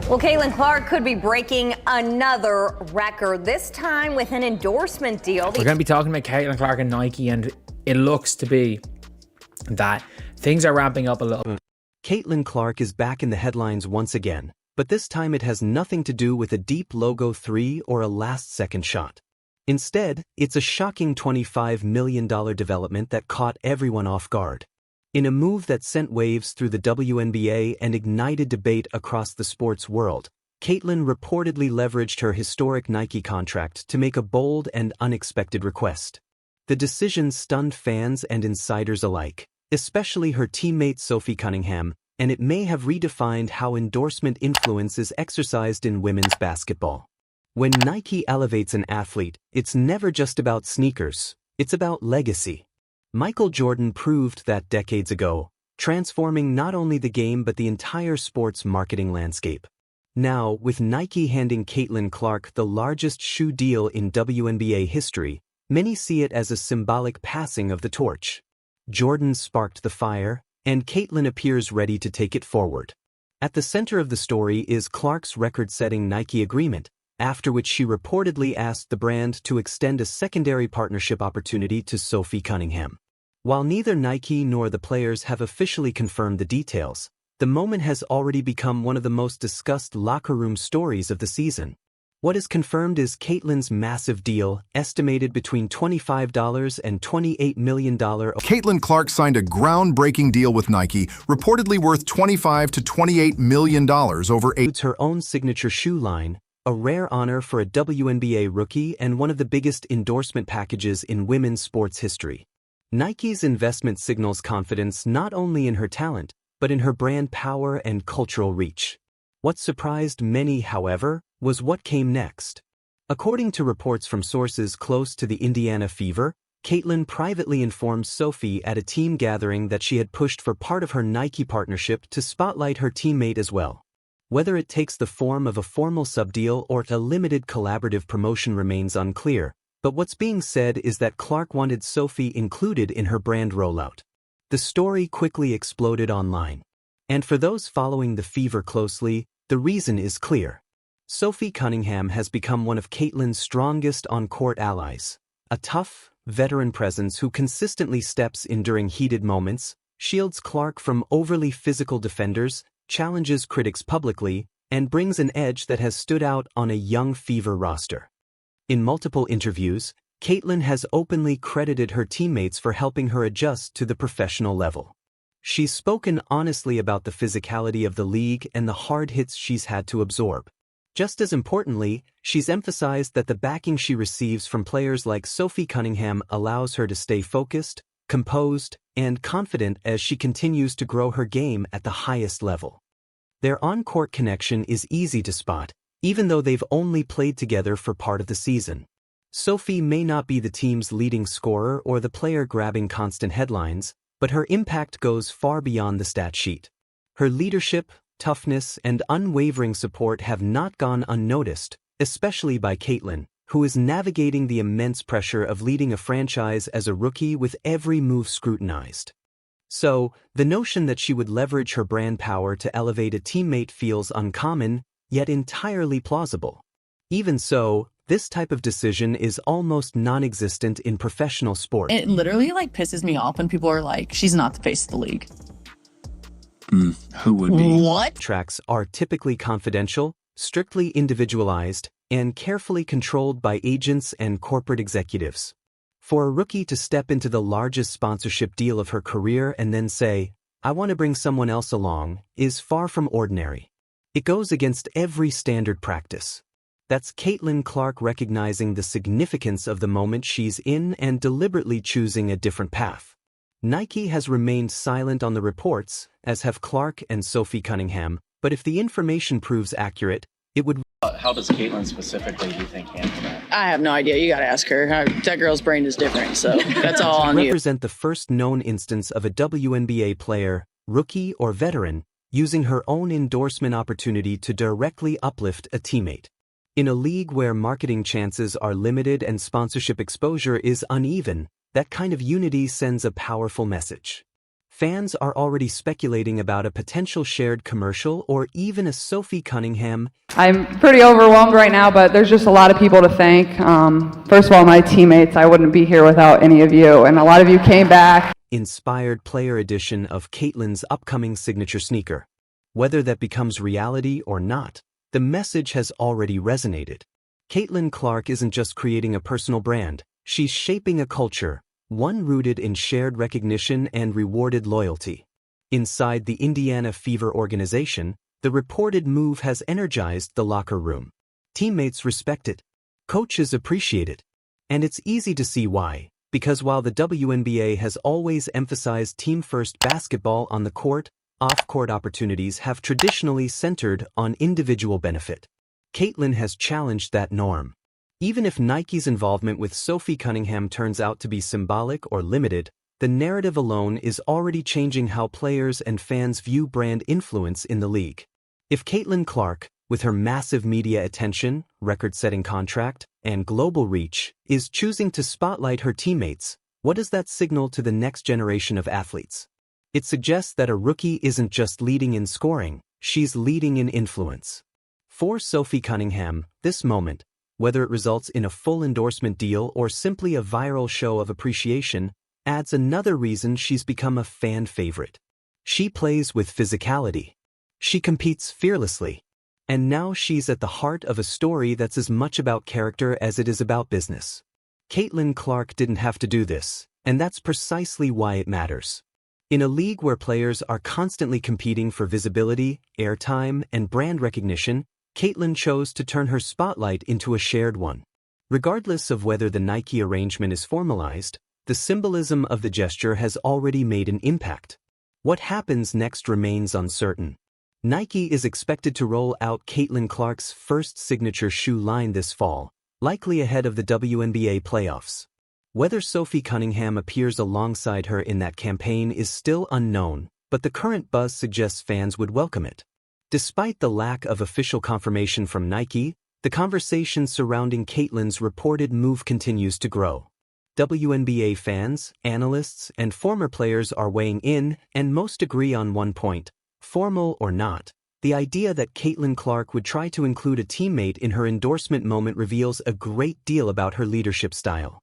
Well, Caitlyn Clark could be breaking another record, this time with an endorsement deal. We're going to be talking about Caitlyn Clark and Nike, and it looks to be that things are ramping up a little. Caitlyn Clark is back in the headlines once again, but this time it has nothing to do with a deep logo 3 or a last-second shot. Instead, it's a shocking $25 million development that caught everyone off guard. In a move that sent waves through the WNBA and ignited debate across the sports world, Caitlyn reportedly leveraged her historic Nike contract to make a bold and unexpected request. The decision stunned fans and insiders alike, especially her teammate Sophie Cunningham, and it may have redefined how endorsement influence is exercised in women's basketball. When Nike elevates an athlete, it's never just about sneakers, it's about legacy. Michael Jordan proved that decades ago, transforming not only the game but the entire sports marketing landscape. Now, with Nike handing Caitlyn Clark the largest shoe deal in WNBA history, many see it as a symbolic passing of the torch. Jordan sparked the fire, and Caitlyn appears ready to take it forward. At the center of the story is Clark's record-setting Nike agreement, after which she reportedly asked the brand to extend a secondary partnership opportunity to Sophie Cunningham. While neither Nike nor the players have officially confirmed the details, the moment has already become one of the most discussed locker room stories of the season. What is confirmed is Caitlyn's massive deal, estimated between $25 and $28 million. Caitlyn Clark signed a groundbreaking deal with Nike, reportedly worth $25 to $28 million over her own signature shoe line, a rare honor for a WNBA rookie and one of the biggest endorsement packages in women's sports history. Nike's investment signals confidence not only in her talent, but in her brand power and cultural reach. What surprised many, however, was what came next. According to reports from sources close to the Indiana Fever, Caitlyn privately informed Sophie at a team gathering that she had pushed for part of her Nike partnership to spotlight her teammate as well. Whether it takes the form of a formal subdeal or a limited collaborative promotion remains unclear, but what's being said is that Clark wanted Sophie included in her brand rollout. The story quickly exploded online. And for those following the Fever closely, the reason is clear. Sophie Cunningham has become one of Caitlyn's strongest on-court allies, a tough, veteran presence who consistently steps in during heated moments, shields Clark from overly physical defenders, challenges critics publicly, and brings an edge that has stood out on a young Fever roster. In multiple interviews, Caitlyn has openly credited her teammates for helping her adjust to the professional level. She's spoken honestly about the physicality of the league and the hard hits she's had to absorb. Just as importantly, she's emphasized that the backing she receives from players like Sophie Cunningham allows her to stay focused, composed, and confident as she continues to grow her game at the highest level. Their on-court connection is easy to spot, even though they've only played together for part of the season. Sophie may not be the team's leading scorer or the player grabbing constant headlines, but her impact goes far beyond the stat sheet. Her leadership, toughness, and unwavering support have not gone unnoticed, especially by Caitlyn, who is navigating the immense pressure of leading a franchise as a rookie with every move scrutinized. So, the notion that she would leverage her brand power to elevate a teammate feels uncommon, yet entirely plausible. Even so, this type of decision is almost non-existent in professional sport. It literally pisses me off when people are like, she's not the face of the league. Who would be? What? Tracks are typically confidential, strictly individualized, and carefully controlled by agents and corporate executives. For a rookie to step into the largest sponsorship deal of her career and then say, "I want to bring someone else along," is far from ordinary. It goes against every standard practice. That's Caitlyn Clark recognizing the significance of the moment she's in and deliberately choosing a different path. Nike has remained silent on the reports, as have Clark and Sophie Cunningham, but if the information proves accurate, it would... How does Caitlyn specifically, do you think, handle that? I have no idea. You gotta ask her. That girl's brain is different, so that's all on you. Represent the first known instance of a WNBA player, rookie or veteran, using her own endorsement opportunity to directly uplift a teammate. In a league where marketing chances are limited and sponsorship exposure is uneven, that kind of unity sends a powerful message. Fans are already speculating about a potential shared commercial or even a Sophie Cunningham. I'm pretty overwhelmed right now, but there's just a lot of people to thank. First of all, my teammates. I wouldn't be here without any of you, and a lot of you came back. Inspired player edition of Caitlyn's upcoming signature sneaker. Whether that becomes reality or not, the message has already resonated. Caitlyn Clark isn't just creating a personal brand, she's shaping a culture, one rooted in shared recognition and rewarded loyalty. Inside the Indiana Fever organization, the reported move has energized the locker room. Teammates respect it, coaches appreciate it, and it's easy to see why, because while the WNBA has always emphasized team-first basketball on the court, off-court opportunities have traditionally centered on individual benefit. Caitlyn has challenged that norm. Even if Nike's involvement with Sophie Cunningham turns out to be symbolic or limited, the narrative alone is already changing how players and fans view brand influence in the league. If Caitlyn Clark, with her massive media attention, record-setting contract, and global reach, is choosing to spotlight her teammates, what does that signal to the next generation of athletes? It suggests that a rookie isn't just leading in scoring, she's leading in influence. For Sophie Cunningham, this moment, whether it results in a full endorsement deal or simply a viral show of appreciation, adds another reason she's become a fan favorite. She plays with physicality. She competes fearlessly. And now she's at the heart of a story that's as much about character as it is about business. Caitlyn Clark didn't have to do this, and that's precisely why it matters. In a league where players are constantly competing for visibility, airtime, and brand recognition, Caitlyn chose to turn her spotlight into a shared one. Regardless of whether the Nike arrangement is formalized, the symbolism of the gesture has already made an impact. What happens next remains uncertain. Nike is expected to roll out Caitlyn Clark's first signature shoe line this fall, likely ahead of the WNBA playoffs. Whether Sophie Cunningham appears alongside her in that campaign is still unknown, but the current buzz suggests fans would welcome it. Despite the lack of official confirmation from Nike, the conversation surrounding Caitlyn's reported move continues to grow. WNBA fans, analysts, and former players are weighing in, and most agree on one point: formal or not, the idea that Caitlyn Clark would try to include a teammate in her endorsement moment reveals a great deal about her leadership style.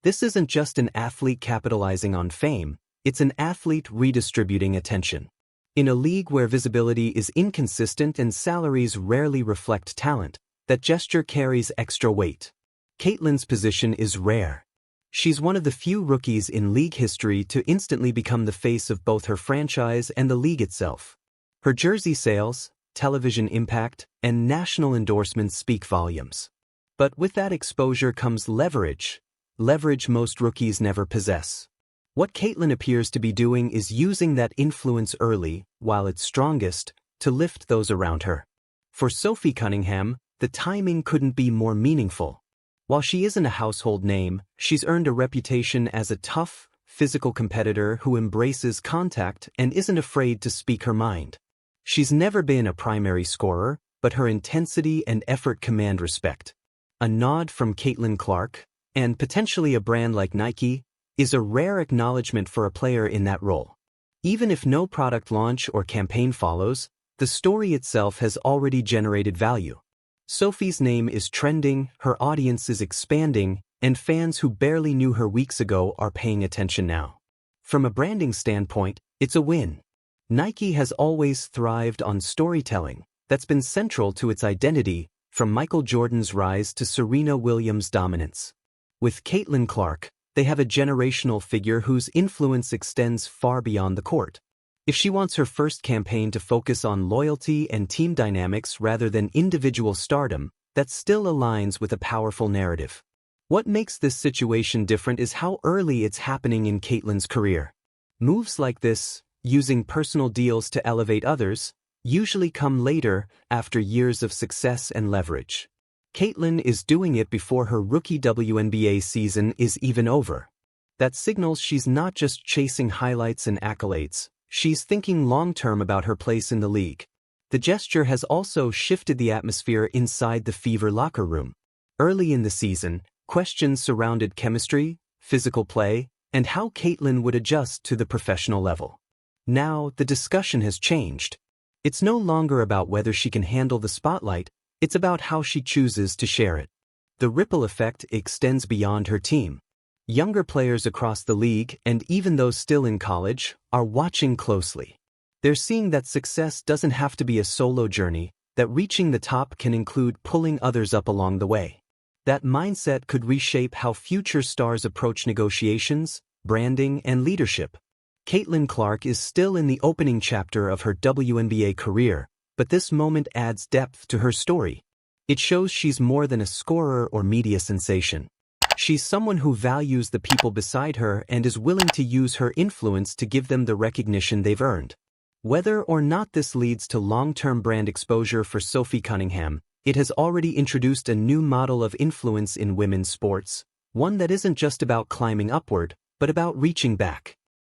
This isn't just an athlete capitalizing on fame, it's an athlete redistributing attention. In a league where visibility is inconsistent and salaries rarely reflect talent, that gesture carries extra weight. Caitlyn's position is rare. She's one of the few rookies in league history to instantly become the face of both her franchise and the league itself. Her jersey sales, television impact, and national endorsements speak volumes. But with that exposure comes leverage most rookies never possess. What Caitlyn appears to be doing is using that influence early, while it's strongest, to lift those around her. For Sophie Cunningham, the timing couldn't be more meaningful. While she isn't a household name, she's earned a reputation as a tough, physical competitor who embraces contact and isn't afraid to speak her mind. She's never been a primary scorer, but her intensity and effort command respect. A nod from Caitlyn Clark, and potentially a brand like Nike, is a rare acknowledgement for a player in that role. Even if no product launch or campaign follows, the story itself has already generated value. Sophie's name is trending, her audience is expanding, and fans who barely knew her weeks ago are paying attention now. From a branding standpoint, it's a win. Nike has always thrived on storytelling that's been central to its identity, from Michael Jordan's rise to Serena Williams' dominance. With Caitlyn Clark, they have a generational figure whose influence extends far beyond the court. If she wants her first campaign to focus on loyalty and team dynamics rather than individual stardom, that still aligns with a powerful narrative. What makes this situation different is how early it's happening in Caitlyn's career. Moves like this, using personal deals to elevate others, usually come later, after years of success and leverage. Caitlyn is doing it before her rookie WNBA season is even over. That signals she's not just chasing highlights and accolades, she's thinking long-term about her place in the league. The gesture has also shifted the atmosphere inside the Fever locker room. Early in the season, questions surrounded chemistry, physical play, and how Caitlyn would adjust to the professional level. Now, the discussion has changed. It's no longer about whether she can handle the spotlight, it's about how she chooses to share it. The ripple effect extends beyond her team. Younger players across the league, and even those still in college, are watching closely. They're seeing that success doesn't have to be a solo journey, that reaching the top can include pulling others up along the way. That mindset could reshape how future stars approach negotiations, branding, and leadership. Caitlyn Clark is still in the opening chapter of her WNBA career, but this moment adds depth to her story. It shows she's more than a scorer or media sensation. She's someone who values the people beside her and is willing to use her influence to give them the recognition they've earned. Whether or not this leads to long-term brand exposure for Sophie Cunningham, it has already introduced a new model of influence in women's sports, one that isn't just about climbing upward, but about reaching back.